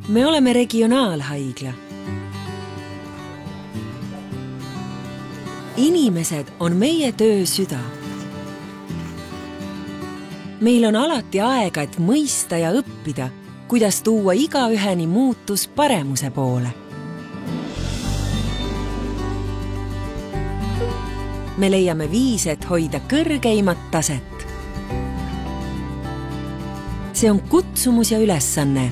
Me oleme regionaalhaigla. Inimesed on meie töö süda. Meil on alati aega, et mõista ja õppida, kuidas tuua igaüheni muutus paremuse poole. Me leiame viise, et hoida kõrgeimat taset. See on kutsumus ja ülesanne.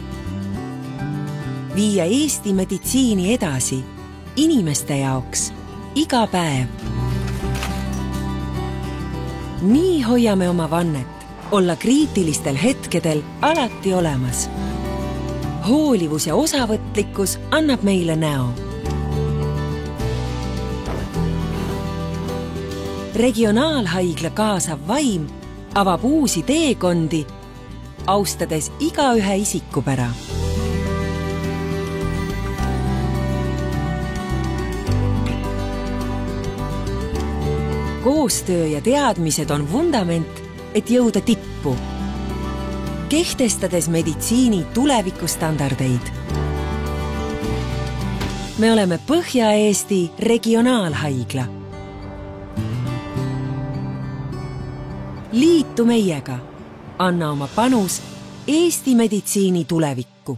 Viia Eesti meditsiini edasi, inimeste jaoks, iga päev. Nii hoiame oma vannet, olla kriitilistel hetkedel alati olemas. Hoolivus ja osavõtlikkus annab meile näo. Regionaalhaigla kaasav vaim avab uusi teekondi, austades igaühe isikupära. Koostöö ja teadmised on vundament, et jõuda tippu, kehtestades meditsiini tulevikustandardeid. Me oleme Põhja-Eesti regionaalhaigla. Liitu meiega, anna oma panus Eesti meditsiini tulevikku.